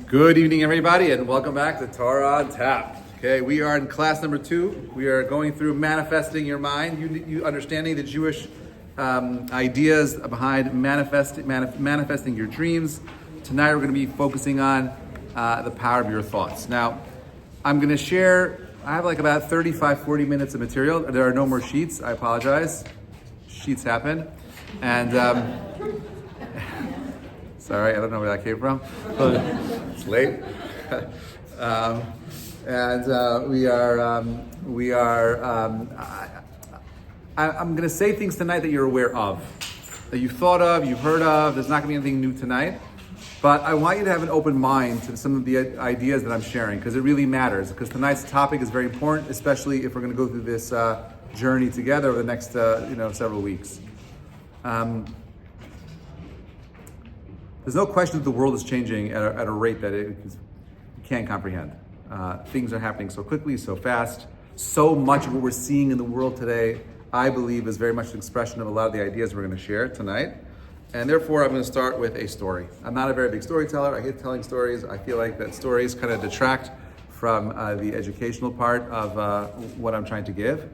Good evening, everybody, and welcome back to Torah on Tap. Okay, we are in class number 2. We are going through manifesting your mind, you understanding the Jewish ideas behind manifesting your dreams. Tonight, we're going to be focusing on the power of your thoughts. Now, I'm going to share. I have like about 35-40 minutes of material. There are no more sheets. I apologize. Sheets happen, and. Sorry, I don't know where that came from, but it's late. I'm going to say things tonight that you're aware of, that you've thought of, you've heard of. There's not going to be anything new tonight, but I want you to have an open mind to some of the ideas that I'm sharing, because it really matters, because tonight's topic is very important, especially if we're going to go through this journey together over the next several weeks. There's no question that the world is changing at a rate that you can't comprehend. Things are happening so quickly, so fast. So much of what we're seeing in the world today, I believe, is very much an expression of a lot of the ideas we're going to share tonight. And therefore, I'm going to start with a story. I'm not a very big storyteller. I hate telling stories. I feel like that stories kind of detract from the educational part of what I'm trying to give.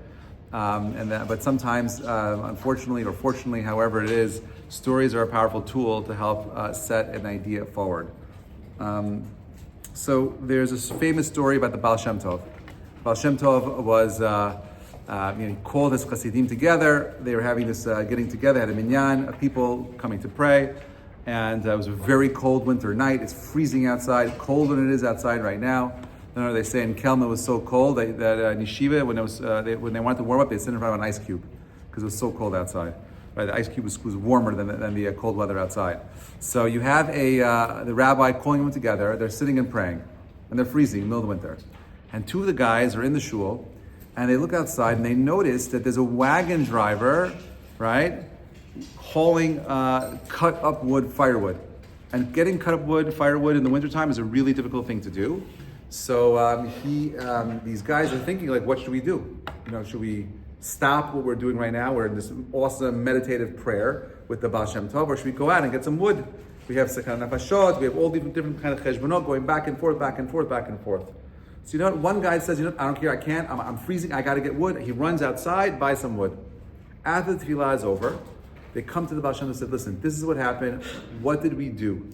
But sometimes, unfortunately or fortunately, however it is, stories are a powerful tool to help set an idea forward. So there's this famous story about the Baal Shem Tov. Baal Shem Tov was he called his Hasidim together. They were having this getting together, had a minyan of people coming to pray, and it was a very cold winter night. It's freezing outside, colder than it is outside right now. They say in Kelm it was so cold that in Yeshiva, when they wanted to warm up, they sit in front of an ice cube because it was so cold outside. Right, the ice cube was warmer than the cold weather outside. So you have the rabbi calling them together. They're sitting and praying, and they're freezing in the middle of the winter. And two of the guys are in the shul, and they look outside and they notice that there's a wagon driver, right, hauling cut up wood, firewood. And getting cut up wood, firewood in the wintertime is a really difficult thing to do. So these guys are thinking, like, what should we do? Should we stop what we're doing right now? We're in this awesome meditative prayer with the Baal Shem Tov, or should we go out and get some wood? We have Sekan Nafashot, we have all different kind of cheshbonot going back and forth. So one guy says, I don't care, I can't, I'm freezing, I gotta get wood. He runs outside, buys some wood. After the tefillah is over, they come to the Baal Shem Tov and said, listen, this is what happened. What did we do?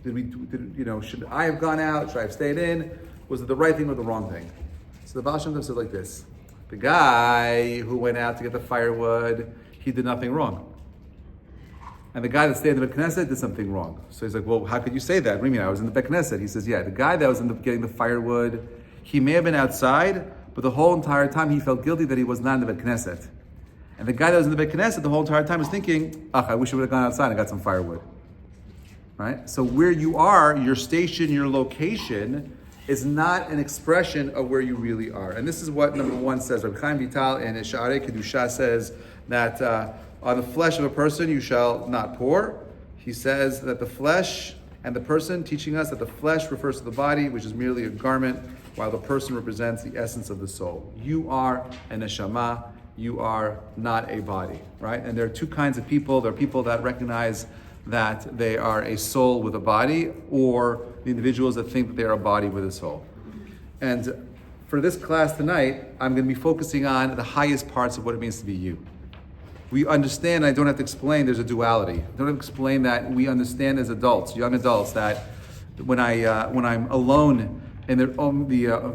Should I have gone out? Should I have stayed in? Was it the right thing or the wrong thing? So the Baal Shem Tov said like this: the guy who went out to get the firewood, he did nothing wrong. And the guy that stayed in the Beit Knesset did something wrong. So he's like, well, how could you say that? What do you mean? I was in the Beit Knesset. He says, yeah, the guy that was getting the firewood, he may have been outside, but the whole entire time he felt guilty that he was not in the Beit Knesset. And the guy that was in the Beit Knesset the whole entire time was thinking, I wish I would have gone outside and got some firewood. Right? So where you are, your station, your location, is not an expression of where you really are. And this is what number 1 says. Rabbi Chaim Vital in Sha'arei Kedusha says that on the flesh of a person you shall not pour. He says that the flesh and the person, teaching us that the flesh refers to the body, which is merely a garment, while the person represents the essence of the soul. You are a neshama, you are not a body, right? And there are two kinds of people. There are people that recognize that they are a soul with a body, or the individuals that think that they are a body with a soul. And for this class tonight, I'm going to be focusing on the highest parts of what it means to be you. We understand, I don't have to explain, there's a duality. I don't have to explain that we understand as adults, young adults, that when I'm alone in the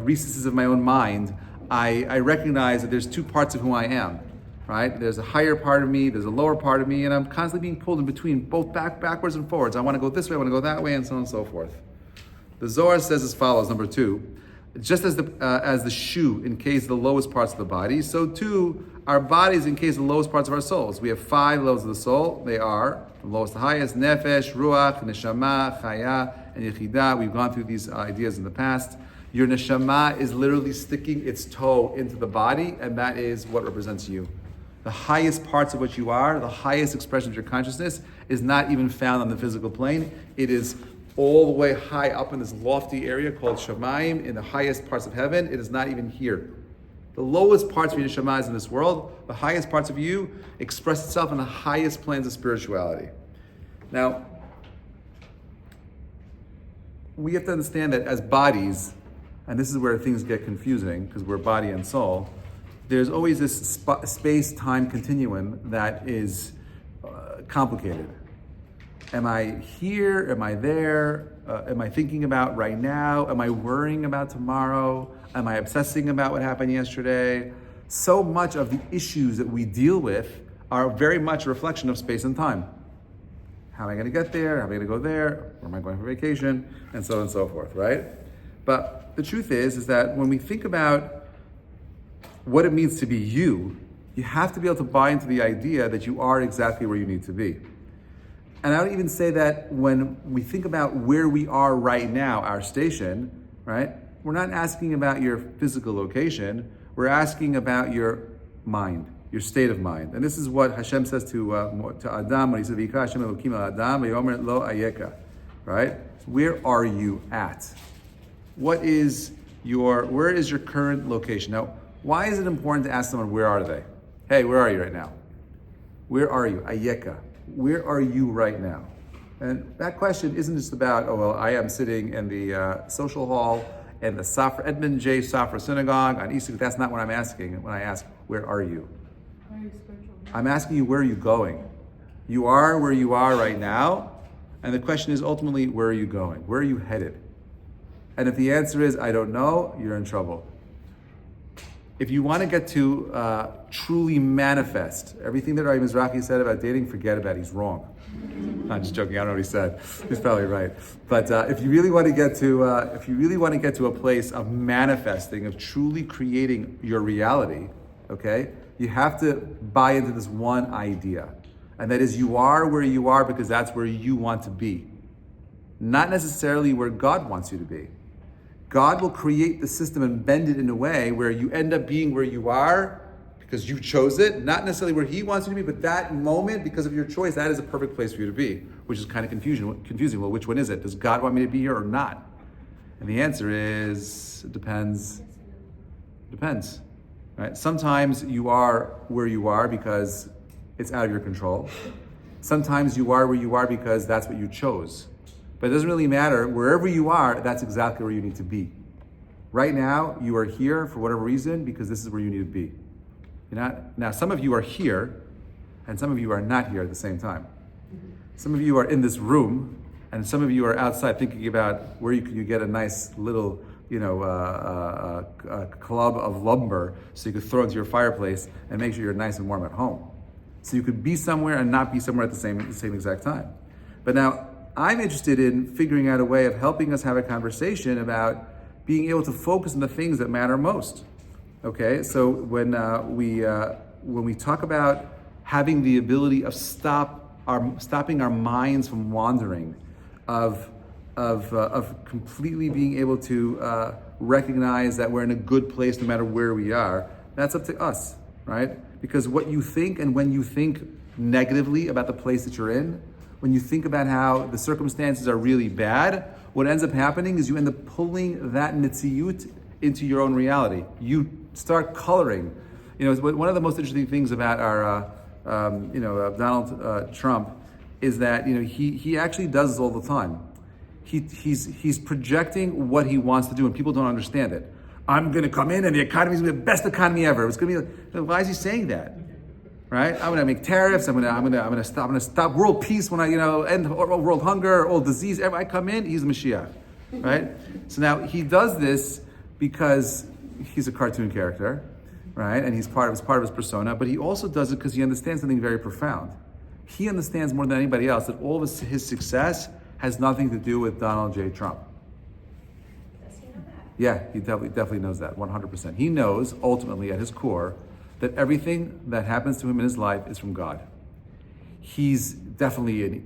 recesses of my own mind, I recognize that there's two parts of who I am. Right? There's a higher part of me, there's a lower part of me, and I'm constantly being pulled in between, both backwards and forwards. I want to go this way, I want to go that way, and so on and so forth. The Zohar says as follows, number 2, just as the shoe encases the lowest parts of the body, so too our bodies encase the lowest parts of our souls. We have 5 levels of the soul. They are from lowest to highest: nefesh, ruach, neshama, chaya, and yechidah. We've gone through these ideas in the past. Your neshama is literally sticking its toe into the body, and that is what represents you. The highest parts of what you are, the highest expression of your consciousness, is not even found on the physical plane. It is all the way high up in this lofty area called Shamayim, in the highest parts of heaven. It is not even here. The lowest parts of your neshama is in this world. The highest parts of you express itself in the highest planes of spirituality. Now, we have to understand that as bodies, and this is where things get confusing because we're body and soul, there's always this space-time continuum that is complicated. Am I here? Am I there? Am I thinking about right now? Am I worrying about tomorrow? Am I obsessing about what happened yesterday? So much of the issues that we deal with are very much a reflection of space and time. How am I going to get there? How am I going to go there? Where am I going for vacation? And so on and so forth, right? But the truth is that when we think about what it means to be you have to be able to buy into the idea that you are exactly where you need to be. And I would even say that when we think about where we are right now, our station, right? We're not asking about your physical location. We're asking about your mind, your state of mind. And this is what Hashem says to Adam when he said, "V'yikra Hashem Elokim el Adam v'yomer lo ayeka," right? Where are you at? Where is your current location? Now, why is it important to ask someone, where are they? Hey, where are you right now? Where are you? Ayeka. Where are you right now? And that question isn't just about, oh, well, I am sitting in the social hall in the Edmund J. Safra Synagogue on Easter. That's not what I'm asking when I ask, where are you? I'm asking you, where are you going? You are where you are right now. And the question is ultimately, where are you going? Where are you headed? And if the answer is, I don't know, you're in trouble. If you want to get to truly manifest everything that Rabbi Mizrahi said about dating, forget about it. He's wrong. I'm just joking. I don't know what he said. He's probably right. But if you really want to get to a place of manifesting, of truly creating your reality, okay, you have to buy into this one idea, and that is you are where you are because that's where you want to be, not necessarily where God wants you to be. God will create the system and bend it in a way where you end up being where you are because you chose it, not necessarily where He wants you to be, but that moment, because of your choice, that is a perfect place for you to be, which is kind of confusing. Well, which one is it? Does God want me to be here or not? And the answer is, it depends. Depends, right? Sometimes you are where you are because it's out of your control. Sometimes you are where you are because that's what you chose. But it doesn't really matter. Wherever you are, that's exactly where you need to be. Right now, you are here for whatever reason because this is where you need to be. Now, some of you are here, and some of you are not here at the same time. Some of you are in this room, and some of you are outside thinking about where you get a nice little, club of lumber so you could throw it into your fireplace and make sure you're nice and warm at home. So you could be somewhere and not be somewhere at the same exact time. But now, I'm interested in figuring out a way of helping us have a conversation about being able to focus on the things that matter most. Okay, so when we talk about having the ability of stopping our minds from wandering, of completely being able to recognize that we're in a good place no matter where we are, that's up to us, right? Because what you think and when you think negatively about the place that you're in, when you think about how the circumstances are really bad, what ends up happening is you end up pulling that mitziyut into your own reality. You start coloring. One of the most interesting things about our, Donald Trump is that he actually does this all the time. He's projecting what he wants to do, and people don't understand it. I'm going to come in, and the economy is going to be the best economy ever. It's going to be. Why is he saying that? Right? I'm going to make tariffs. I'm going to stop world peace when I end world hunger, all disease. Ever I come in, he's Mashiach, right? So now he does this because he's a cartoon character, right? And he's part of his persona. But he also does it because he understands something very profound. He understands more than anybody else that all of his success has nothing to do with Donald J. Trump. Does he know that? Yeah, he definitely knows that 100%. He knows ultimately at his core that everything that happens to him in his life is from God. He's definitely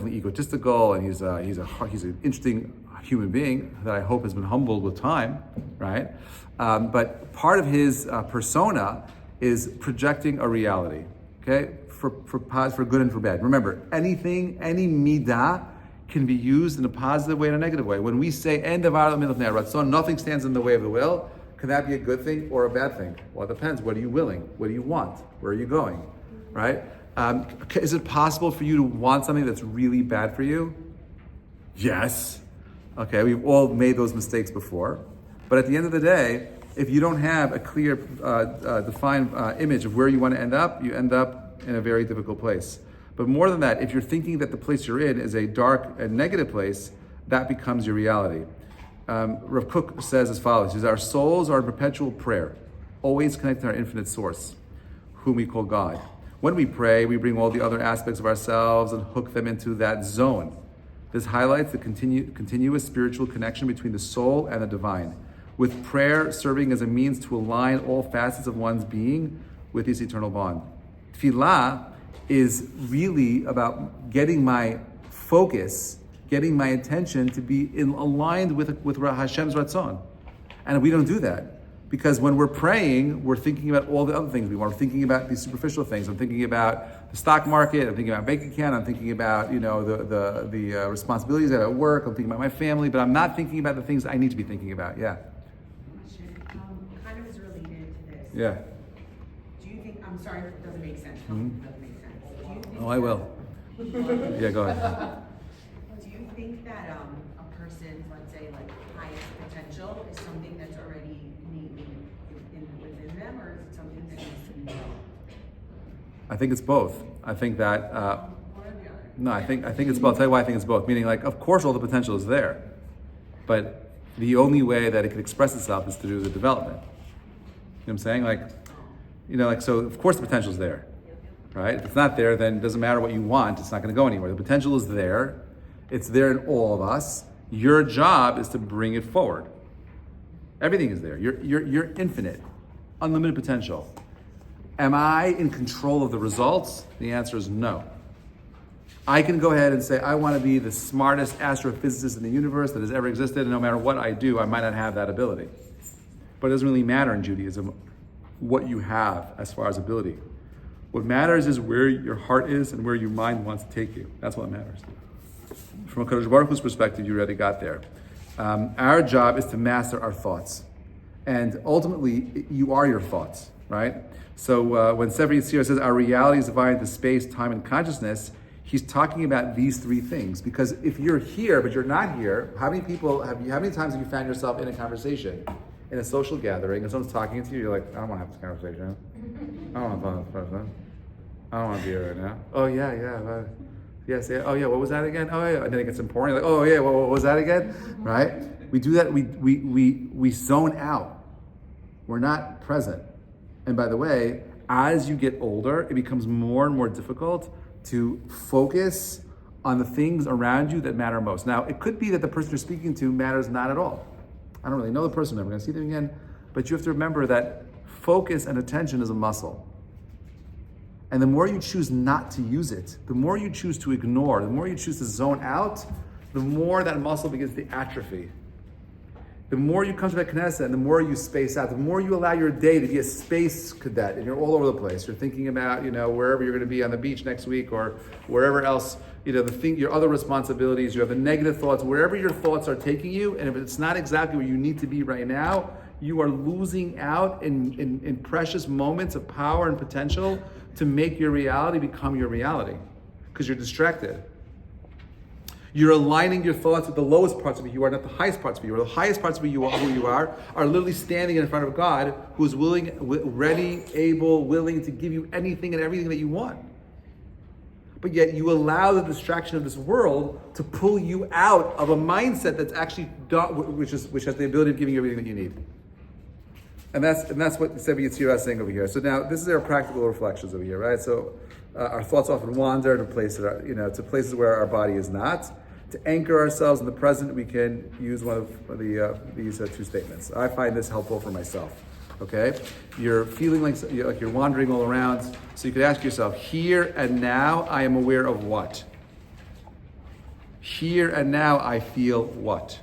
egotistical, and he's an interesting human being that I hope has been humbled with time, right? But part of his persona is projecting a reality, okay, for good and for bad. Remember, any midah can be used in a positive way and a negative way. When we say "En davar lo milach ratzon," nothing stands in the way of the will. Can that be a good thing or a bad thing? Well, it depends. What are you willing? What do you want? Where are you going? Right? Is it possible for you to want something that's really bad for you? Yes. Okay, we've all made those mistakes before. But at the end of the day, if you don't have a clear, defined image of where you want to end up, you end up in a very difficult place. But more than that, if you're thinking that the place you're in is a dark and negative place, that becomes your reality. Rav Kook says as follows: he says, our souls are in perpetual prayer, always connected to our infinite source, whom we call God. When we pray, we bring all the other aspects of ourselves and hook them into that zone. This highlights the continuous spiritual connection between the soul and the divine, with prayer serving as a means to align all facets of one's being with this eternal bond. Tefillah is really about getting my focus, getting my attention to be aligned with Hashem's Ratzon. And we don't do that. Because when we're praying, we're thinking about all the other things we want. We're thinking about these superficial things. I'm thinking about the stock market. I'm thinking about bank account. I'm thinking about the responsibilities I have at work. I'm thinking about my family, but I'm not thinking about the things I need to be thinking about. Yeah. Kind of is related to this. Yeah. Do you think? I'm sorry if it doesn't make sense. It doesn't make sense. Do you think? Oh, I will. Yeah, go ahead. Do you think that a person's, let's say, like highest potential is something that's already within them, or is it something that needs to be developed? I think it's both. I think that. One or the other? No, I think it's both. I'll tell you why I think it's both. Meaning, like, of course, all the potential is there, but the only way that it can express itself is through the development. You know what I'm saying? Like, so of course the potential is there, right? If it's not there, then it doesn't matter what you want. It's not going to go anywhere. The potential is there. It's there in all of us. Your job is to bring it forward. Everything is there. You're infinite, unlimited potential. Am I in control of the results? The answer is no. I can go ahead and say, I want to be the smartest astrophysicist in the universe that has ever existed, and no matter what I do, I might not have that ability. But it doesn't really matter in Judaism what you have as far as ability. What matters is where your heart is and where your mind wants to take you. That's what matters. From a Kadosh Baruch Hu's perspective, you already got there. Our job is to master our thoughts. And ultimately, you are your thoughts, right? So when Sefer Yetzirah says our reality is divided into space, time, and consciousness, he's talking about these three things. Because if you're here, but you're not here, how many times have you found yourself in a conversation, in a social gathering, and someone's talking to you, you're like, I don't want to have this conversation. I don't want to talk to this person. I don't want to be here right now. Oh, yeah. Yes, yeah. Oh, yeah, what was that again? Oh, yeah. And then it gets important. Like, oh, yeah, what was that again? Right? We do that. We zone out. We're not present. And by the way, as you get older, it becomes more and more difficult to focus on the things around you that matter most. Now, it could be that the person you're speaking to matters not at all. I don't really know the person, I'm never going to see them again, but you have to remember that focus and attention is a muscle. And the more you choose not to use it, the more you choose to ignore, the more you choose to zone out, the more that muscle begins to atrophy. The more you come to that Knesset and the more you space out, the more you allow your day to be a space cadet and you're all over the place. You're thinking about, wherever you're going to be on the beach next week or wherever else, your other responsibilities, you have the negative thoughts, wherever your thoughts are taking you, and if it's not exactly where you need to be right now, you are losing out in precious moments of power and potential to make your reality become your reality because you're distracted. You're aligning your thoughts with the lowest parts of who you are, not the highest parts of who you are. The highest parts of who you are literally standing in front of God who is willing, ready, able, willing to give you anything and everything that you want. But yet you allow the distraction of this world to pull you out of a mindset that's actually which has the ability of giving you everything that you need. And that's what Sefer Yetzirah is saying over here. So now this is our practical reflections over here, right? So our thoughts often wander to places to places where our body is not. To anchor ourselves in the present, we can use one of these two statements. I find this helpful for myself. Okay, you're feeling like you're wandering all around, so you could ask yourself: here and now, I am aware of what? Here and now, I feel what?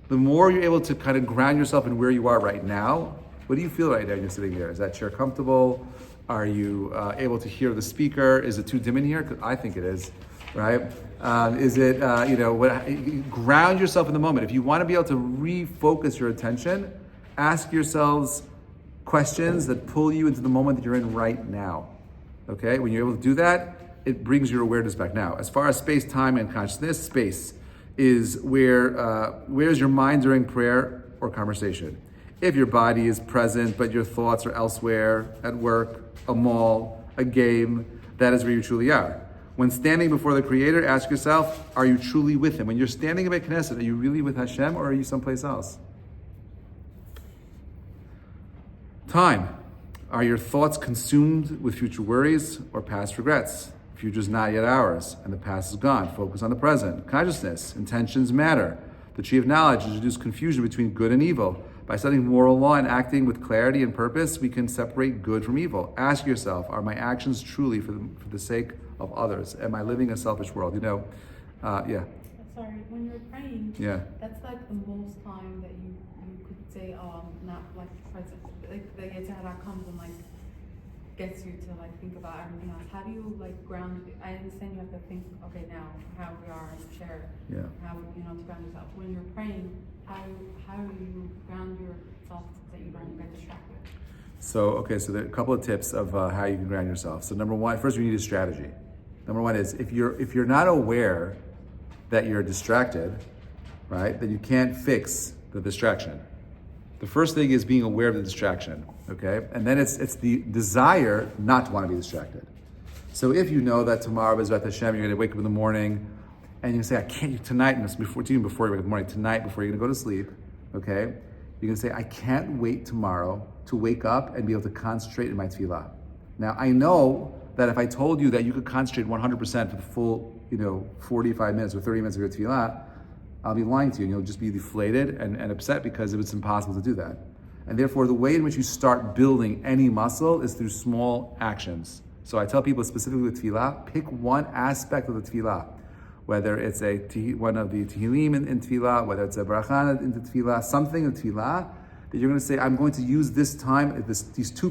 The more you're able to kind of ground yourself in where you are right now, what do you feel right now? You're sitting there. Is that chair comfortable? Are you able to hear the speaker? Is it too dim in here? 'Cause I think it is, right? Is it, ground yourself in the moment. If you want to be able to refocus your attention, ask yourselves questions that pull you into the moment that you're in right now. Okay? When you're able to do that, it brings your awareness back. Now, as far as space, time, and consciousness, space is where's your mind during prayer or conversation. If your body is present, but your thoughts are elsewhere, at work, a mall, a game, that is where you truly are. When standing before the Creator, ask yourself, are you truly with Him? When you're standing in Beit Knesset, are you really with Hashem or are you someplace else? Time. Are your thoughts consumed with future worries or past regrets? Future's not yet ours, and the past is gone. Focus on the present. Consciousness. Intentions matter. The tree of knowledge introduces confusion between good and evil. By studying moral law and acting with clarity and purpose, we can separate good from evil. Ask yourself, are my actions truly for the sake of others? Am I living a selfish world? Yeah. Sorry, when you're praying, Yeah. that's like the most time that you could say, oh, I'm not like present. Like the Yetzirah comes and like gets you to like think about everything else. How do you like ground? I understand you have to think, okay, now how we are in the chair. Yeah. How to ground yourself. When you're praying, how do you ground yourself so that you don't get distracted? So there are a couple of tips of how you can ground yourself. So number one, first we need a strategy. Number one is if you're not aware that you're distracted, right, then you can't fix the distraction. The first thing is being aware of the distraction, okay? And then it's the desire not to want to be distracted. So if you know that tomorrow is B'ezrat Hashem, you're going to wake up in the morning and you say, I can't, tonight, and before you wake up in the morning, tonight before you're going to go to sleep, okay? You're going to say, I can't wait tomorrow to wake up and be able to concentrate in my tefillah. Now, I know that if I told you that you could concentrate 100% for the full, 45 minutes or 30 minutes of your tefillah, I'll be lying to you and you'll just be deflated and upset because it's impossible to do that. And therefore, the way in which you start building any muscle is through small actions. So I tell people specifically with tefillah, pick one aspect of the tefillah, whether it's one of the tehillim in tefillah, whether it's a bracha in tefillah, something in tefillah that you're going to say, I'm going to use this time, these two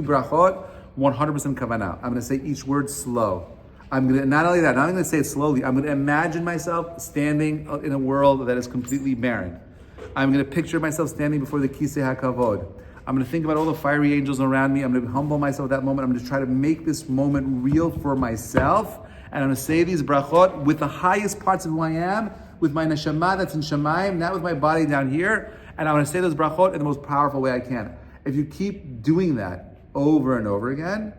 brachot, 100% kavanah. I'm going to say each word slow. I'm going to, not only that, not only going to say it slowly, I'm going to imagine myself standing in a world that is completely barren. I'm going to picture myself standing before the Kisei HaKavod. I'm going to think about all the fiery angels around me. I'm going to humble myself at that moment. I'm going to try to make this moment real for myself. And I'm going to say these brachot with the highest parts of who I am, with my neshama that's in Shamayim, not with my body down here. And I'm going to say those brachot in the most powerful way I can. If you keep doing that over and over again,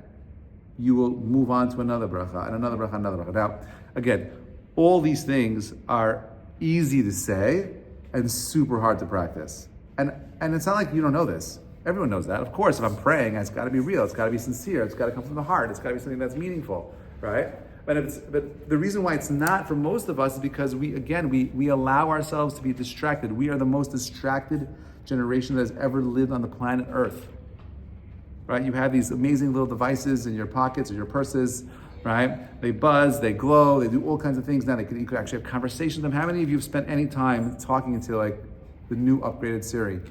you will move on to another bracha, and another bracha, another bracha. Now, again, all these things are easy to say and super hard to practice. And it's not like you don't know this. Everyone knows that. Of course, if I'm praying, it's got to be real. It's got to be sincere. It's got to come from the heart. It's got to be something that's meaningful, right? But the reason why it's not for most of us is because we allow ourselves to be distracted. We are the most distracted generation that has ever lived on the planet Earth. Right? You have these amazing little devices in your pockets or your purses, right? They buzz, they glow, they do all kinds of things. Now you could actually have conversations with them. How many of you have spent any time talking into like the new upgraded Siri?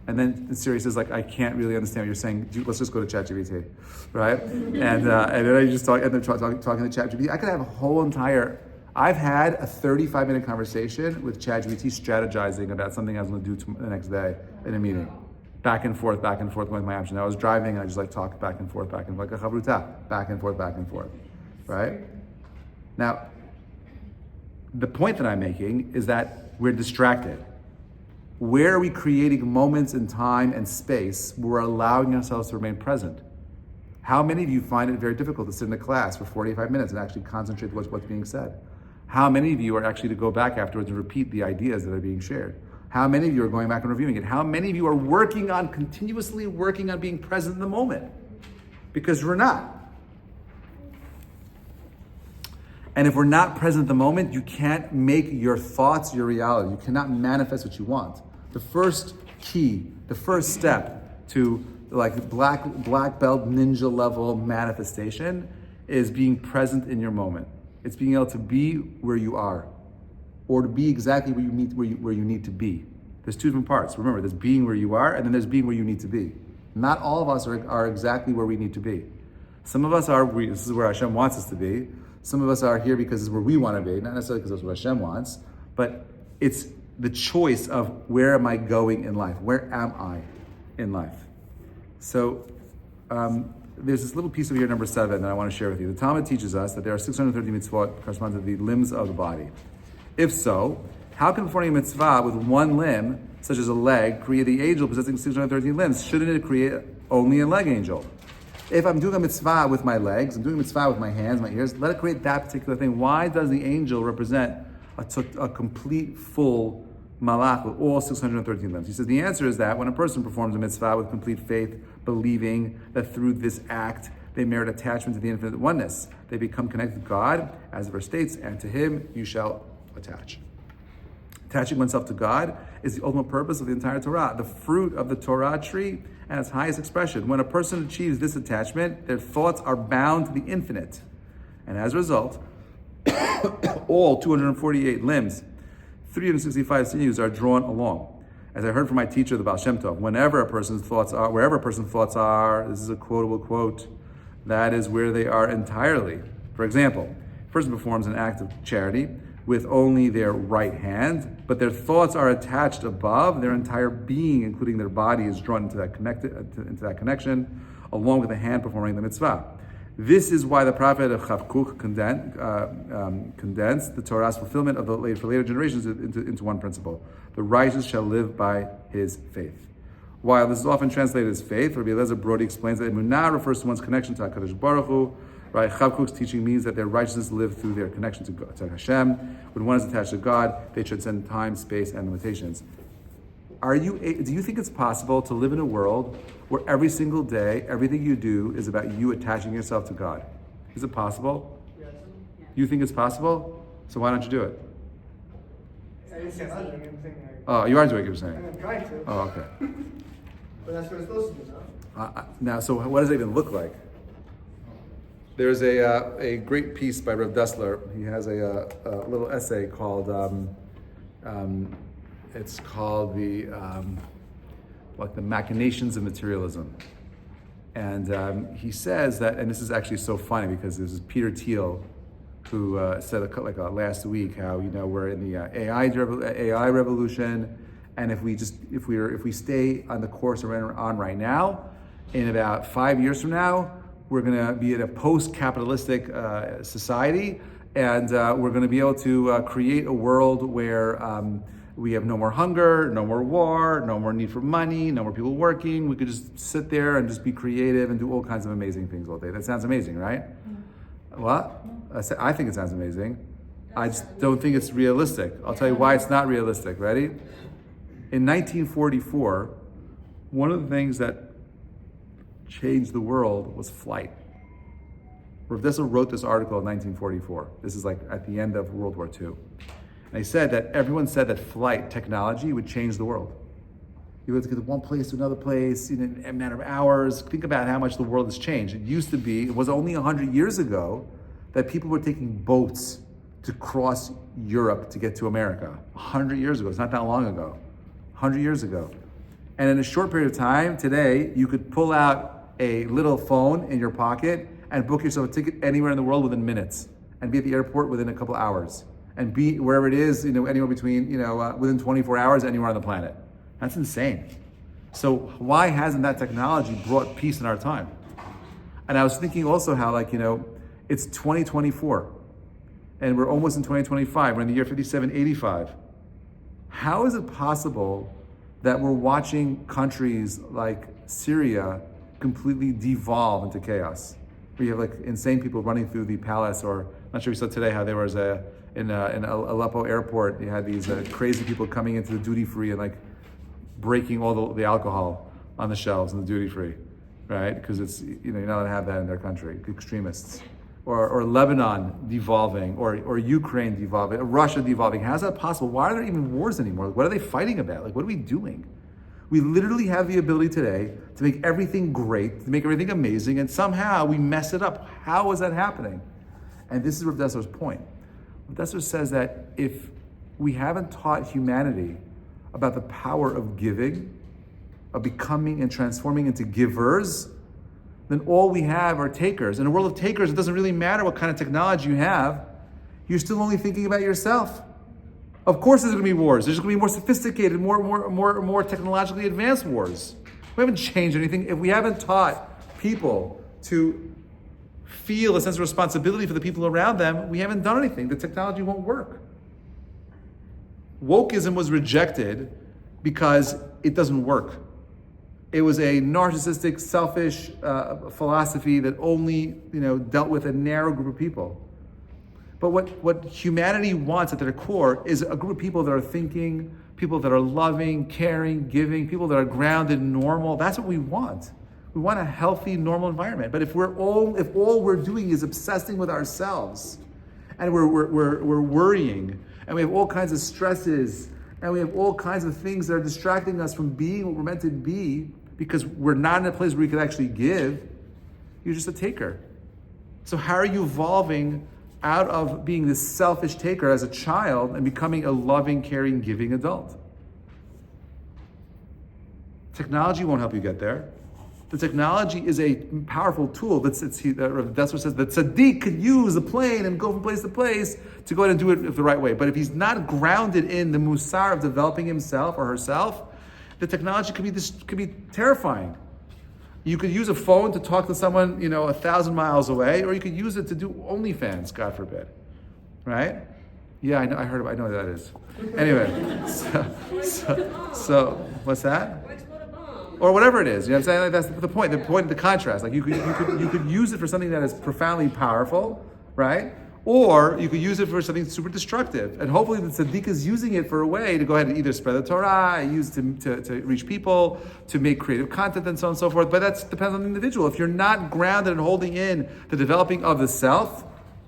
And then the Siri says like, I can't really understand what you're saying. Let's just go to ChatGPT, right? and then I just talk, and then talking to ChatGPT. I could have I've had a 35-minute conversation with ChatGPT strategizing about something I was going to do the next day in a meeting. Back and forth with my option. I was driving and I just like talked back and forth, like a chavruta, back and forth, right? Now, the point that I'm making is that we're distracted. Where are we creating moments in time and space where we're allowing ourselves to remain present? How many of you find it very difficult to sit in a class for 45 minutes and actually concentrate what's being said? How many of you are actually to go back afterwards and repeat the ideas that are being shared? How many of you are going back and reviewing it? How many of you are continuously working on being present in the moment? Because we're not. And if we're not present in the moment, you can't make your thoughts your reality. You cannot manifest what you want. The first key, the first step to like black belt ninja level manifestation is being present in your moment. It's being able to be where you are, or to be exactly where you need to be. There's two different parts. Remember, there's being where you are, and then there's being where you need to be. Not all of us are exactly where we need to be. Some of us this is where Hashem wants us to be. Some of us are here because this is where we want to be, not necessarily because that's what Hashem wants, but it's the choice of where am I going in life? Where am I in life? So there's this little piece of here, number 7, that I want to share with you. The Talmud teaches us that there are 630 mitzvot corresponding to the limbs of the body. If so, how can performing a mitzvah with one limb, such as a leg, create the angel possessing 613 limbs? Shouldn't it create only a leg angel? If I'm doing a mitzvah with my legs, I'm doing a mitzvah with my hands, my ears, let it create that particular thing. Why does the angel represent a complete, full malach with all 613 limbs? He says the answer is that when a person performs a mitzvah with complete faith, believing that through this act they merit attachment to the infinite oneness, they become connected to God, as the verse states, and to Him you shall attach. Attaching oneself to God is the ultimate purpose of the entire Torah, the fruit of the Torah tree and its highest expression. When a person achieves this attachment, their thoughts are bound to the infinite. And as a result, all 248 limbs, 365 sinews are drawn along. As I heard from my teacher, the Baal Shem Tov, wherever a person's thoughts are, this is a quotable quote, that is where they are entirely. For example, a person performs an act of charity with only their right hand, but their thoughts are attached above. Their entire being, including their body, is drawn into that connection, along with the hand performing the mitzvah. This is why the prophet of Chavkuk condensed the Torah's fulfillment of for later generations into one principle: the righteous shall live by his faith. While this is often translated as faith, Rabbi Eliezer Brody explains that emunah refers to one's connection to HaKadosh Baruch Hu. Right, Chavkuk's teaching means that their righteousness live through their connection to God, to Hashem. When one is attached to God, they transcend time, space, and limitations. Do you think it's possible to live in a world where every single day, everything you do is about you attaching yourself to God? Is it possible? Yes. You think it's possible? So why don't you do it? I didn't say I'm not doing anything. Oh, you are doing what you're saying. I'm trying to. Oh, okay. But that's what it's supposed to do, no? Now, so what does it even look like? There's a great piece by Rav Dessler. He has a little essay called, it's called the machinations of materialism. And he says that, and this is actually so funny because this is Peter Thiel who said last week how we're in the AI revolution, and if we stay on the course we're on right now, in about 5 years from now, we're going to be in a post-capitalistic society, and we're going to be able to create a world where we have no more hunger, no more war, no more need for money, no more people working. We could just sit there and just be creative and do all kinds of amazing things all day. That sounds amazing, right? What? I think it sounds amazing. I just don't think it's realistic. I'll tell you why it's not realistic. Ready? In 1944, one of the things that changed the world was flight. Rav Dessler wrote this article in 1944. This is like at the end of World War II. And he said that everyone said that flight technology would change the world. You would get from one place to another place in a matter of hours. Think about how much the world has changed. It used to be, it was only 100 years ago that people were taking boats to cross Europe to get to America. 100 years ago, it's not that long ago. 100 years ago. And in a short period of time, today, you could pull out a little phone in your pocket and book yourself a ticket anywhere in the world within minutes, and be at the airport within a couple hours, and be wherever it is, anywhere between, within 24 hours, anywhere on the planet. That's insane. So why hasn't that technology brought peace in our time? And I was thinking also how, it's 2024, and we're almost in 2025. We're in the year 5785. How is it possible that we're watching countries like Syria completely devolve into chaos? We have insane people running through the palace, or I'm not sure we saw today how there was in Aleppo airport, you had these crazy people coming into the duty free and breaking all the alcohol on the shelves in the duty free, right? Because it's you're not allowed to have that in their country. Extremists, or Lebanon devolving, or Ukraine devolving, Russia devolving. How's that possible? Why are there even wars anymore? What are they fighting about? What are we doing? We literally have the ability today to make everything great, to make everything amazing, and somehow we mess it up. How is that happening? And this is Rav Dessler's point. Rav Dessler says that if we haven't taught humanity about the power of giving, of becoming and transforming into givers, then all we have are takers. In a world of takers, it doesn't really matter what kind of technology you have. You're still only thinking about yourself. Of course there's going to be wars. There's going to be more sophisticated, more technologically advanced wars. We haven't changed anything. If we haven't taught people to feel a sense of responsibility for the people around them, we haven't done anything. The technology won't work. Wokeism was rejected because it doesn't work. It was a narcissistic, selfish philosophy that only dealt with a narrow group of people. But what humanity wants at their core is a group of people that are thinking, people that are loving, caring, giving, people that are grounded, normal. That's what we want. We want a healthy, normal environment. But if all we're doing is obsessing with ourselves, and we're worrying, and we have all kinds of stresses, and we have all kinds of things that are distracting us from being what we're meant to be, because we're not in a place where we can actually give, you're just a taker. So how are you evolving out of being this selfish taker as a child and becoming a loving, caring, giving adult? Technology won't help you get there. The technology is a powerful tool. That's what says that Tzaddik could use a plane and go from place to place to go ahead and do it the right way. But if he's not grounded in the musar of developing himself or herself, the technology could be terrifying. You could use a phone to talk to someone 1,000 miles away, or you could use it to do OnlyFans, God forbid, right? Yeah, I know. I know what that is. Anyway, so what's that? Or whatever it is, you know what I'm saying? Like, that's the point. The point of the contrast. Like you could use it for something that is profoundly powerful, right? Or you could use it for something super destructive. And hopefully the tzaddik is using it for a way to go ahead and either spread the Torah, use it to reach people, to make creative content and so on and so forth. But that depends on the individual. If you're not grounded and holding in the developing of the self,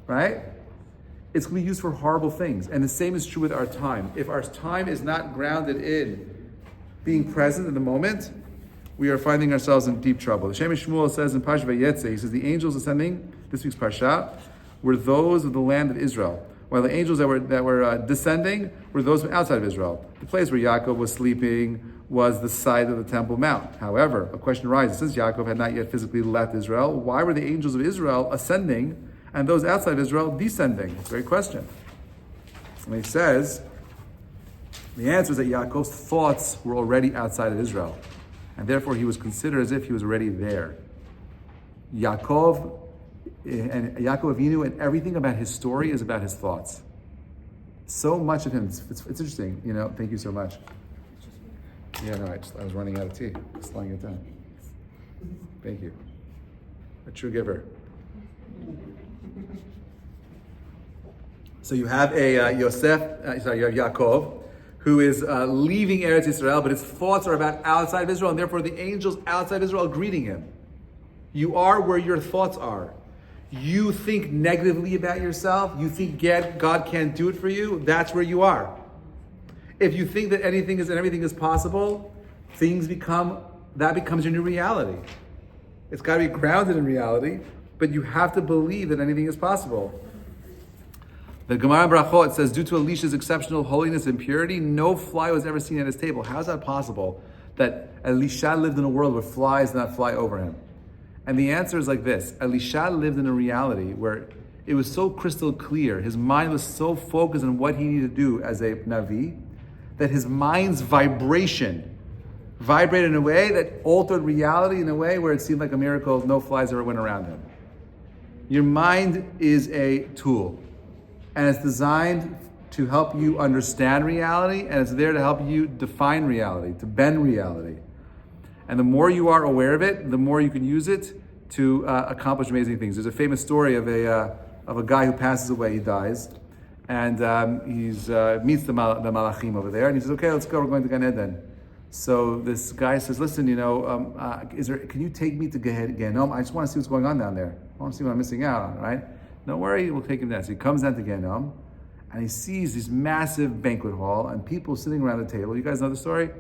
right? It's going to be used for horrible things. And the same is true with our time. If our time is not grounded in being present in the moment, we are finding ourselves in deep trouble. The Shem Shmuel says in Parsha Vayetze, he says the angels ascending, this week's Parsha, were those of the land of Israel, while the angels that were descending were those from outside of Israel. The place where Yaakov was sleeping was the site of the Temple Mount. However, a question arises, since Yaakov had not yet physically left Israel, why were the angels of Israel ascending and those outside of Israel descending? It's a great question. And he says, the answer is that Yaakov's thoughts were already outside of Israel, and therefore he was considered as if he was already there. Yaakov Avinu, and everything about his story is about his thoughts. So much of him, it's interesting, thank you so much. Yeah, no, I was running out of tea, slowing it down. Thank you. A true giver. So you have you have Yaakov, who is leaving Eretz Israel, but his thoughts are about outside of Israel, and therefore the angels outside Israel are greeting him. You are where your thoughts are. You think negatively about yourself, you think God can't do it for you, that's where you are. If you think that anything is and everything is possible, that becomes your new reality. It's got to be grounded in reality, but you have to believe that anything is possible. The Gemara in Brachot says, due to Elisha's exceptional holiness and purity, no fly was ever seen at his table. How is that possible? That Elisha lived in a world where flies did not fly over him. And the answer is like this. Elisha lived in a reality where it was so crystal clear, his mind was so focused on what he needed to do as a Navi, that his mind's vibration vibrated in a way that altered reality in a way where it seemed like a miracle, no flies ever went around him. Your mind is a tool, and it's designed to help you understand reality, and it's there to help you define reality, to bend reality. And the more you are aware of it, the more you can use it to accomplish amazing things. There's a famous story of a guy who passes away, he dies, and he meets the Malachim over there, and he says, okay, let's go, we're going to Gan Eden. So this guy says, listen, can you take me to Gehenom? I just want to see what's going on down there. I want to see what I'm missing out on, right? Don't worry, we'll take him down. So he comes down to Gehenom, and he sees this massive banquet hall, and people sitting around the table. You guys know the story?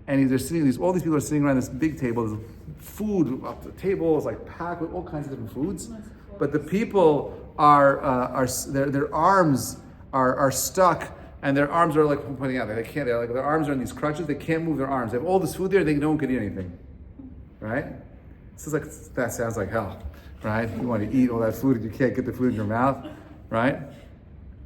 And all these people are sitting around this big table. There's food up the table is like packed with all kinds of different foods. But the people their arms are stuck, and their arms are like pointing out. Their arms are in these crutches. They can't move their arms. They have all this food there. No one can eat anything, right? That sounds like hell, right? You want to eat all that food and you can't get the food in your mouth, right?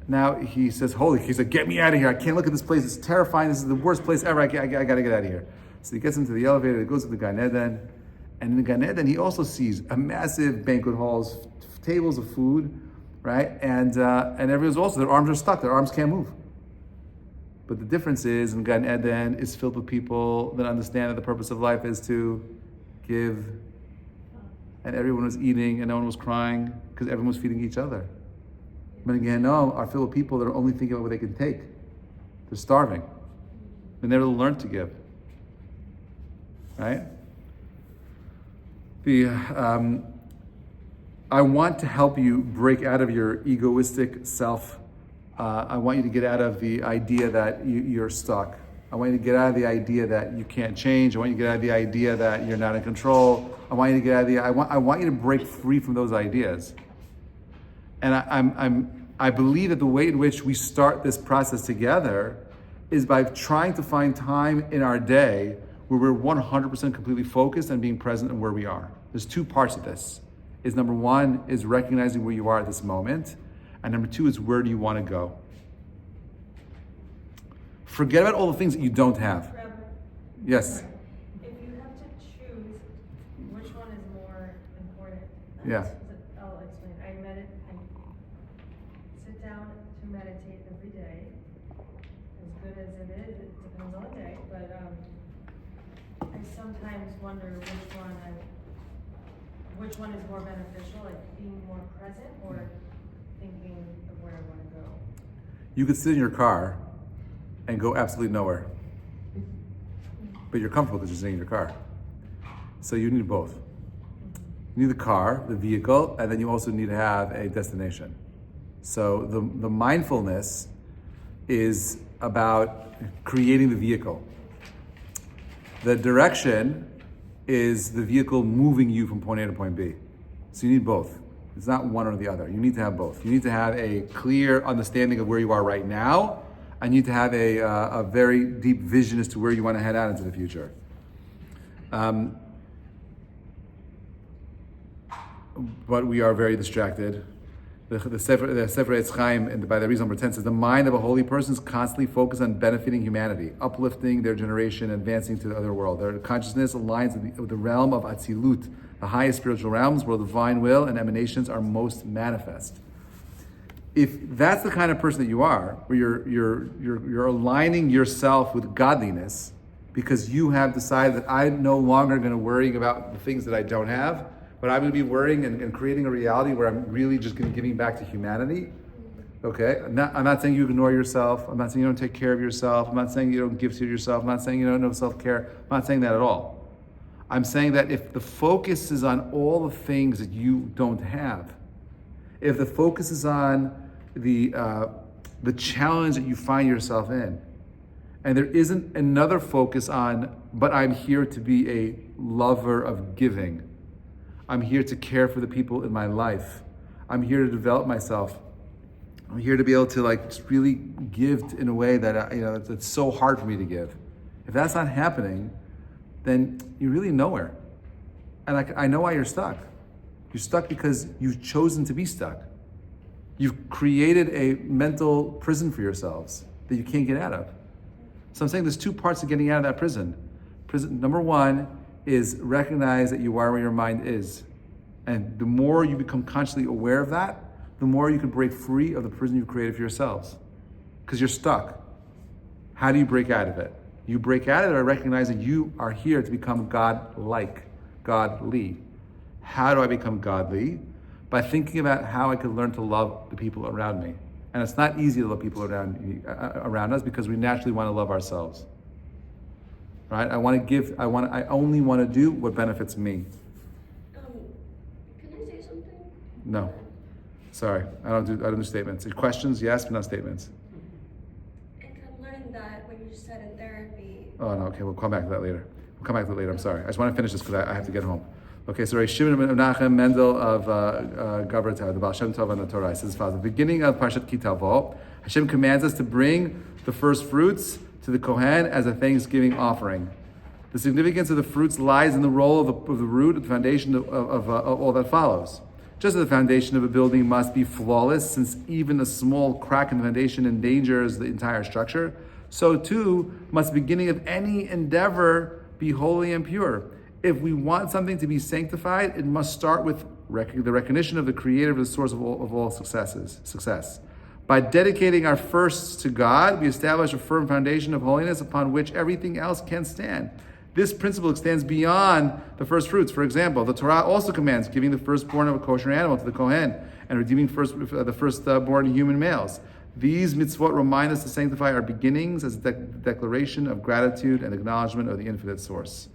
Now he says, he's like, get me out of here. I can't look at this place. It's terrifying. This is the worst place ever. I got to get out of here. So he gets into the elevator. He goes to the Gan Eden. And in the Gan Eden, he also sees a massive banquet halls, tables of food, right? And everyone's also, their arms are stuck. Their arms can't move. But the difference is, in Gan Eden is filled with people that understand that the purpose of life is to give. And everyone was eating and no one was crying because everyone was feeding each other. But in Gehenom are filled with people that are only thinking about what they can take. They're starving. They never learned to give. Right? I want to help you break out of your egoistic self. I want you to get out of the idea that you're stuck. I want you to get out of the idea that you can't change. I want you to get out of the idea that you're not in control. I want you to get out of I want you to break free from those ideas. And I believe that the way in which we start this process together is by trying to find time in our day where we're 100% completely focused and being present in where we are. There's two parts of this. Is number one is recognizing where you are at this moment, and number two is where do you want to go. Forget about all the things that you don't have. Rabbi, Yes. if you have to choose which one is more important. Yeah. I'll explain. I sit down to meditate every day. As good as it is, it depends on the day, but I sometimes wonder which one is more beneficial, like being more present or thinking of where I want to go. You could sit in your car and go absolutely nowhere. But you're comfortable because you're sitting in your car. So you need both. You need the car, the vehicle, and then you also need to have a destination. So the mindfulness is about creating the vehicle. The direction is the vehicle moving you from point A to point B. So you need both. It's not one or the other. You need to have both. You need to have a clear understanding of where you are right now, and you need to have a very deep vision as to where you want to head out into the future. But we are very distracted. The Sefer Etz Chaim, and by the reason pretense, is the mind of a holy person is constantly focused on benefiting humanity, uplifting their generation, advancing to the other world. Their consciousness aligns with the realm of Atzilut, the highest spiritual realms where the divine will and emanations are most manifest. If that's the kind of person that you are, where you're aligning yourself with godliness, because you have decided that I'm no longer going to worry about the things that I don't have, but I'm going to be worrying and creating a reality where I'm really just going to be giving back to humanity. Okay? I'm not saying you ignore yourself. I'm not saying you don't take care of yourself. I'm not saying you don't give to yourself. I'm not saying you don't know self-care. I'm not saying that at all. I'm saying that if the focus is on all the things that you don't have, if the focus is on the challenge that you find yourself in, and there isn't another focus on, but I'm here to be a lover of giving. I'm here to care for the people in my life. I'm here to develop myself. I'm here to be able to just really give in a way that it's so hard for me to give. If that's not happening, then you're really nowhere. And I know why you're stuck. You're stuck because you've chosen to be stuck. You've created a mental prison for yourselves that you can't get out of. So I'm saying there's two parts of getting out of that prison. Number one is recognize that you are where your mind is. And the more you become consciously aware of that, the more you can break free of the prison you've created for yourselves. Because you're stuck. How do you break out of it? You break out of it by recognizing you are here to become God-like, godly. How do I become godly? By thinking about how I could learn to love the people around me. And it's not easy to love people around us because we naturally want to love ourselves. Right? I only want to do what benefits me. Can I say something? No. Sorry. I don't do statements. Questions, yes, but not statements. And I'm learning that what you said in therapy. Oh no, okay, we'll come back to that later. I'm sorry. I just want to finish this because I have to get home. Okay, so Shimon ben Menachem Mendel of Gavrata, the Baal Shem Tov on the Torah, says as follows: the beginning of Parshat Ki Tavo, Hashem commands us to bring the first fruits to the Kohen as a thanksgiving offering. The significance of the fruits lies in the role of the root, the foundation of all that follows. Just as the foundation of a building must be flawless, since even a small crack in the foundation endangers the entire structure, so too must the beginning of any endeavor be holy and pure. If we want something to be sanctified, it must start with the recognition of the creator, of the source of all success. By dedicating our firsts to God, we establish a firm foundation of holiness upon which everything else can stand. This principle extends beyond the first fruits. For example, the Torah also commands giving the firstborn of a kosher animal to the Kohen and redeeming the firstborn human males. These mitzvot remind us to sanctify our beginnings as a declaration of gratitude and acknowledgement of the infinite source.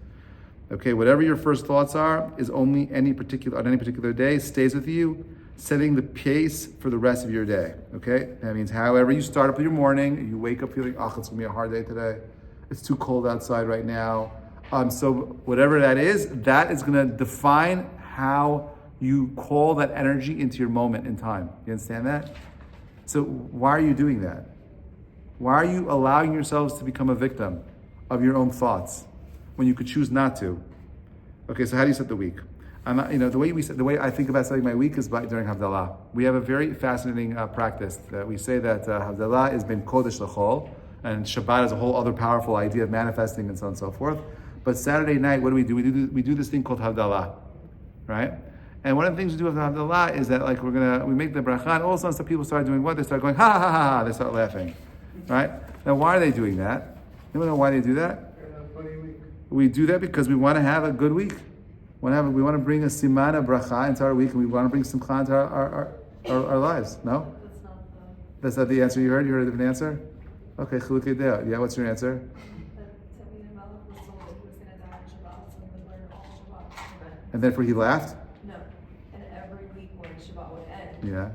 Okay, whatever your first thoughts are is only on any particular day stays with you, setting the pace for the rest of your day. Okay, that means however you start up in your morning, you wake up feeling, it's gonna be a hard day today. It's too cold outside right now. So whatever that is gonna define how you call that energy into your moment in time. You understand that? So why are you doing that? Why are you allowing yourselves to become a victim of your own thoughts when you could choose not to? Okay, so how do you set the week? The way I think about setting my week is during Havdalah. We have a very fascinating practice that we say that Havdalah is ben Kodesh l'chol, and Shabbat is a whole other powerful idea of manifesting and so on and so forth. But Saturday night, what do? We do this thing called Havdalah, right? And one of the things we do with Havdalah is that we make the bracha, and all of a sudden people start doing what? They start going, ha ha ha ha, they start laughing, right? Now why are they doing that? Anyone know why they do that? We do that because we want to have a good week. We want to bring a simana bracha into our week, and we want to bring simcha into our lives. No? That's not the answer you heard? You heard a different answer? Okay, chilukei deo. Yeah, what's your answer? And therefore he laughed? No. And every week when Shabbat would end, Yeah.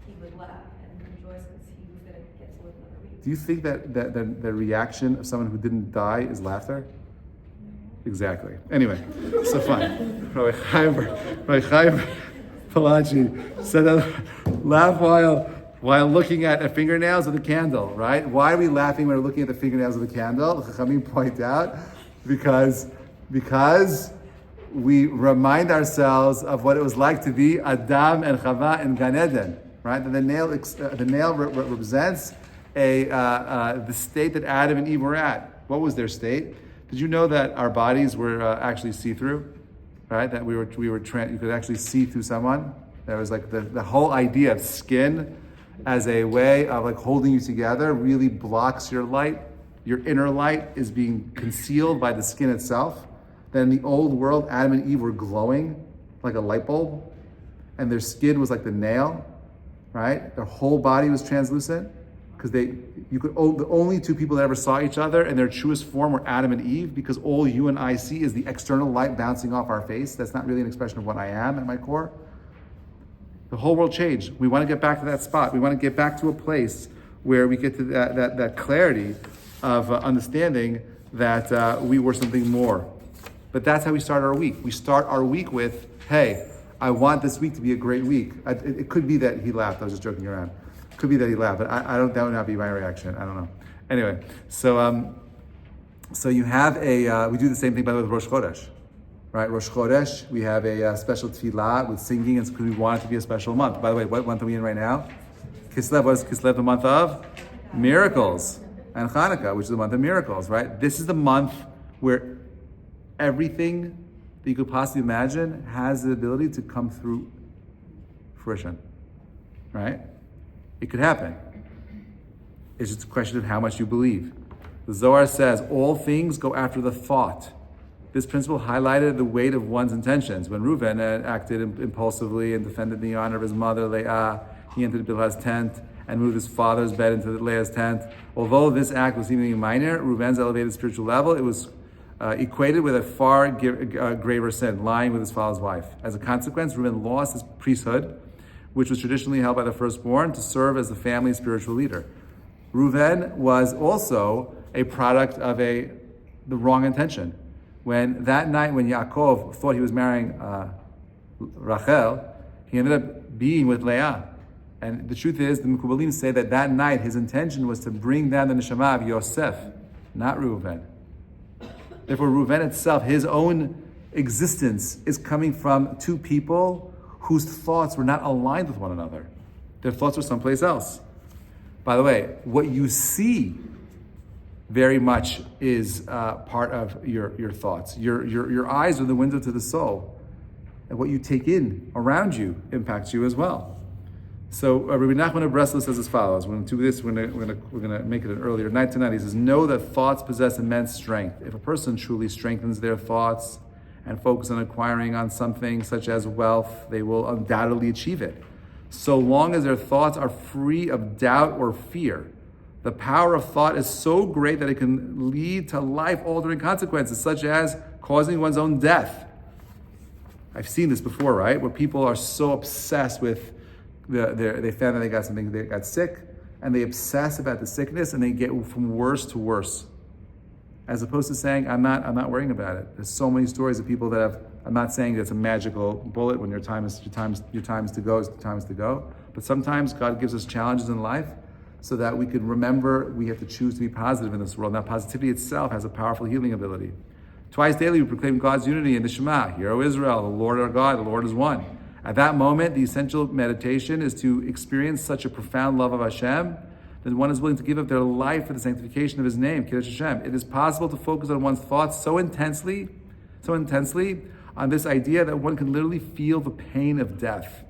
he would laugh and rejoice because he was going to get to live another week. Do you think that the reaction of someone who didn't die is laughter? Exactly. Anyway, so fine. Rabbi Chaim Palachi said that laugh while looking at the fingernails of the candle, right? Why are we laughing when we're looking at the fingernails of the candle? The Chachamim point out because we remind ourselves of what it was like to be Adam and Chava in Gan Eden, right? And the nail represents the state that Adam and Eve were at. What was their state? Did you know that our bodies were actually see-through, right? That you could actually see through someone. There was the whole idea of skin as a way of holding you together really blocks your light. Your inner light is being concealed by the skin itself. Then in the old world, Adam and Eve were glowing like a light bulb, and their skin was like the nail, right? Their whole body was translucent because the only two people that ever saw each other in their truest form were Adam and Eve, because all you and I see is the external light bouncing off our face. That's not really an expression of what I am at my core. The whole world changed. We want to get back to that spot. We want to get back to a place where we get to that clarity of understanding that we were something more. But that's how we start our week. We start our week with, hey, I want this week to be a great week. It could be that he laughed. I was just joking around. It could be that he laughed, but that would not be my reaction. I don't know. Anyway, so you have we do the same thing by the way with Rosh Chodesh, right? Rosh Chodesh, we have a special tefillah with singing, and we want it to be a special month. By the way, what month are we in right now? Kislev. What is Kislev? The month of miracles, and Hanukkah, which is the month of miracles, right? This is the month where everything that you could possibly imagine has the ability to come through fruition, right? It could happen. It's just a question of how much you believe. The Zohar says, all things go after the thought. This principle highlighted the weight of one's intentions. When Reuven acted impulsively and defended the honor of his mother, Leah, he entered Bilhah's tent and moved his father's bed into Leah's tent. Although this act was seemingly minor, Reuven's elevated spiritual level, it was equated with a far graver sin, lying with his father's wife. As a consequence, Reuven lost his priesthood, which was traditionally held by the firstborn, to serve as the family's spiritual leader. Reuven was also a product of the wrong intention. When that night, when Yaakov thought he was marrying Rachel, he ended up being with Leah. And the truth is, the Mekubalim say that night his intention was to bring down the neshama of Yosef, not Reuven. Therefore, Reuven itself, his own existence, is coming from two people whose thoughts were not aligned with one another. Their thoughts were someplace else. By the way, what you see very much is part of your thoughts. Your eyes are the window to the soul. And what you take in around you impacts you as well. So Rabbi Nachman of Breslau says as follows. We're going to do this. We're going to make it an earlier night tonight. He says, know that thoughts possess immense strength. If a person truly strengthens their thoughts and focus on acquiring on something such as wealth, they will undoubtedly achieve it. So long as their thoughts are free of doubt or fear. The power of thought is so great that it can lead to life-altering consequences, such as causing one's own death. I've seen this before, right? Where people are so obsessed with they found that they got something, they got sick, and they obsess about the sickness, and they get from worse to worse. As opposed to saying, I'm not worrying about it. There's so many stories of people that have. I'm not saying that's a magical bullet when your time is to go is the time is to go. But sometimes God gives us challenges in life so that we can remember we have to choose to be positive in this world. Now, positivity itself has a powerful healing ability. Twice daily, we proclaim God's unity in the Shema. Hear, O Israel, the Lord our God, the Lord is one. At that moment, the essential meditation is to experience such a profound love of Hashem that one is willing to give up their life for the sanctification of His name, Kiddush Hashem. It is possible to focus on one's thoughts so intensely on this idea that one can literally feel the pain of death.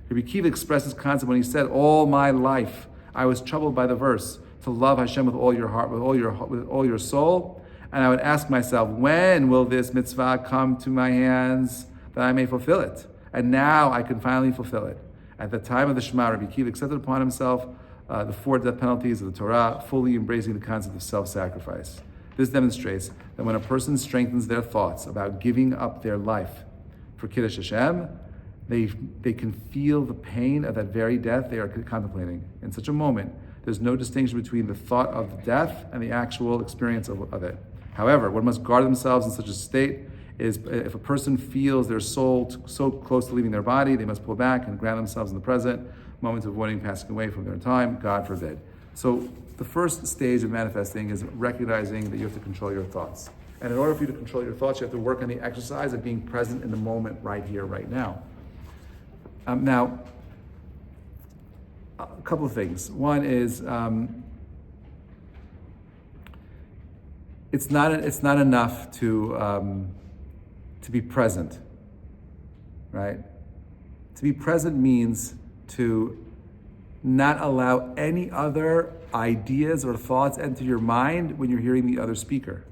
Rabbi Akiva expressed this concept when he said, all my life I was troubled by the verse, to love Hashem with all your heart, with all your soul. And I would ask myself, when will this mitzvah come to my hands that I may fulfill it? And now I can finally fulfill it. At the time of the Shema, Rabbi Akiva accepted upon himself the 4 death penalties of the Torah, fully embracing the concept of self-sacrifice. This demonstrates that when a person strengthens their thoughts about giving up their life for Kiddush Hashem, they can feel the pain of that very death they are contemplating. In such a moment, there's no distinction between the thought of death and the actual experience of it. However, one must guard themselves in such a state is if a person feels their soul so close to leaving their body, they must pull back and ground themselves in the present, moments of avoiding passing away from their time, God forbid. So the first stage of manifesting is recognizing that you have to control your thoughts. And in order for you to control your thoughts, you have to work on the exercise of being present in the moment right here, right now. Now, a couple of things. One is it's not enough to be present, right? To be present means to not allow any other ideas or thoughts enter your mind when you're hearing the other speaker.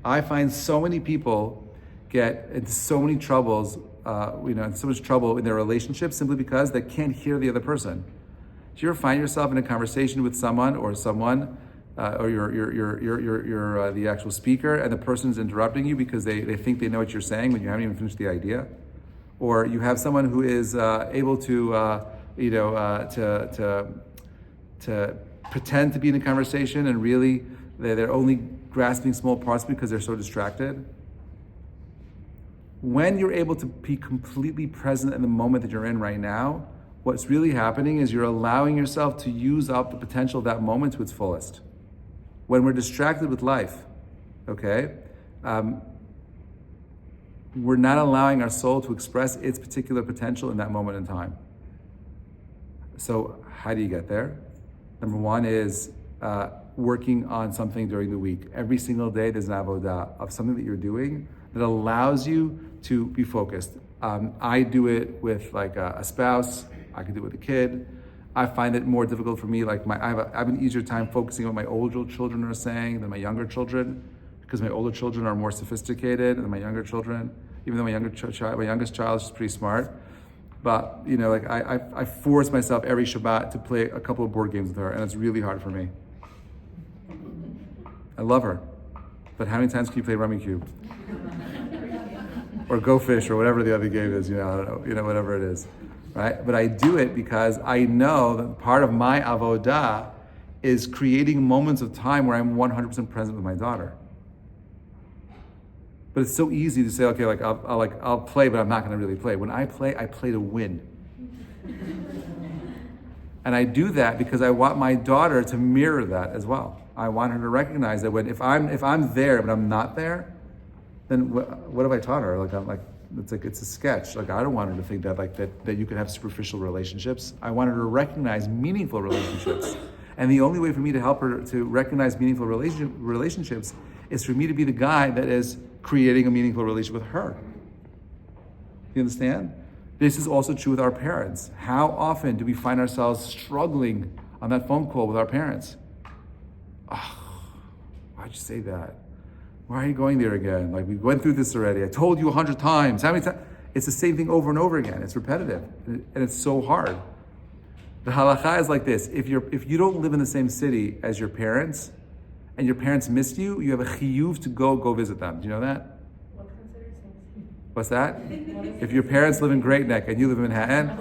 I find so many people get into so many troubles, in so much trouble in their relationships simply because they can't hear the other person. Do you ever find yourself in a conversation with someone, or you're the actual speaker, and the person's interrupting you because they think they know what you're saying when you haven't even finished the idea? Or you have someone who is able to pretend to be in a conversation and really they're only grasping small parts because they're so distracted. When you're able to be completely present in the moment that you're in right now, what's really happening is you're allowing yourself to use up the potential of that moment to its fullest. When we're distracted with life, okay, we're not allowing our soul to express its particular potential in that moment in time. So how do you get there? Number one is working on something during the week. Every single day there's an avodah of something that you're doing that allows you to be focused. I do it with like a spouse. I can do it with a kid. I find it more difficult for me. I have an easier time focusing on what my older children are saying than my younger children, because my older children are more sophisticated than my younger children. Even though my youngest child is pretty smart, but I force myself every Shabbat to play a couple of board games with her, and it's really hard for me. I love her, but how many times can you play Rummy Cube? Or Go Fish, or whatever the other game is, I don't know, whatever it is, right? But I do it because I know that part of my avodah is creating moments of time where I'm 100% present with my daughter. But it's so easy to say, okay, I'll play, but I'm not going to really play. When I play to win. And I do that because I want my daughter to mirror that as well. I want her to recognize that if I'm there but I'm not there, then what have I taught her? It's a sketch. I don't want her to think that you can have superficial relationships. I want her to recognize meaningful relationships. And the only way for me to help her to recognize meaningful relationships is for me to be the guy that is creating a meaningful relationship with her. You understand? This is also true with our parents. How often do we find ourselves struggling on that phone call with our parents? Oh, why'd you say that? Why are you going there again? Like, we went through this already. I told you 100 times. How many times? It's the same thing over and over again. It's repetitive, and it's so hard. The halacha is like this: if you don't live in the same city as your parents, and your parents missed you, you have a chiyuv to go visit them. Do you know that? What's considered same What's that? If your parents live in Great Neck and you live in Manhattan,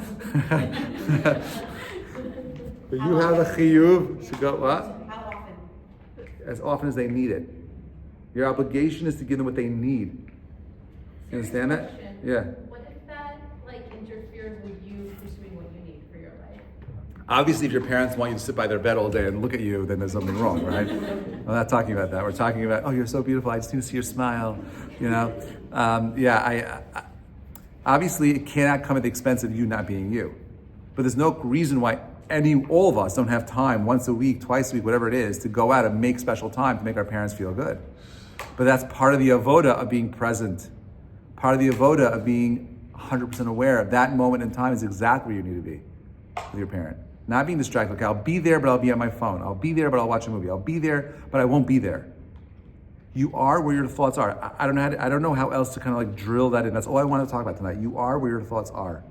but you have a chiyuv to go what? How often? As often as they need it. Your obligation is to give them what they need. You understand that? Question. Yeah. What if that interferes with you pursuing what you need for your life? Obviously, if your parents want you to sit by their bed all day and look at you, then there's something wrong, right? I'm not talking about that. We're talking about, oh, you're so beautiful. I just need to see your smile. Obviously, it cannot come at the expense of you not being you. But there's no reason why all of us don't have time once a week, twice a week, whatever it is, to go out and make special time to make our parents feel good. But that's part of the avoda of being present. Part of the avoda of being 100% aware of that moment in time is exactly where you need to be with your parent. Not being distracted. Okay, I'll be there, but I'll be on my phone. I'll be there, but I'll watch a movie. I'll be there, but I won't be there. You are where your thoughts are. I don't know how else to kind of drill that in. That's all I want to talk about tonight. You are where your thoughts are.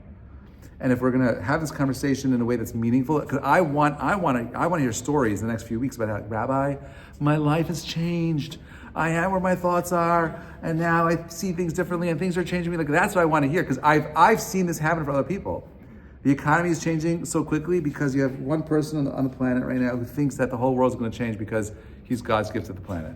And if we're gonna have this conversation in a way that's meaningful, because I want to hear stories in the next few weeks about how, Rabbi, my life has changed. I am where my thoughts are, and now I see things differently, and things are changing me. Like, that's what I want to hear, because I've seen this happen for other people. The economy is changing so quickly because you have one person on the planet right now who thinks that the whole world's going to change because he's God's gift to the planet,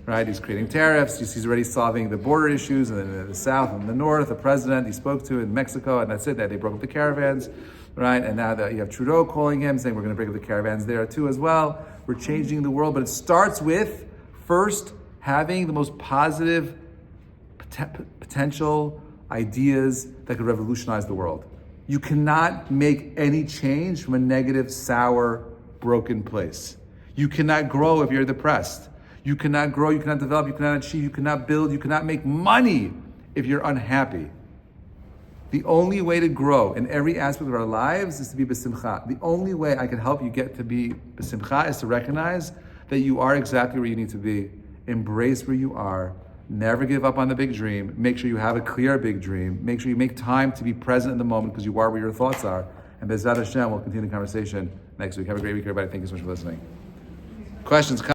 right? He's creating tariffs. He's already solving the border issues in the south and the north. The president he spoke to in Mexico, and that's it. That they broke up the caravans, right? And now that you have Trudeau calling him, saying we're going to break up the caravans there too as well. We're changing the world, but it starts with first having the most positive potential ideas that could revolutionize the world. You cannot make any change from a negative, sour, broken place. You cannot grow if you're depressed. You cannot grow, you cannot develop, you cannot achieve, you cannot build, you cannot make money if you're unhappy. The only way to grow in every aspect of our lives is to be b'simcha. The only way I can help you get to be b'simcha is to recognize that you are exactly where you need to be. Embrace where you are. Never give up on the big dream. Make sure you have a clear big dream. Make sure you make time to be present in the moment because you are where your thoughts are. And Bezrat Hashem, we'll continue the conversation next week. Have a great week, everybody. Thank you so much for listening. Questions?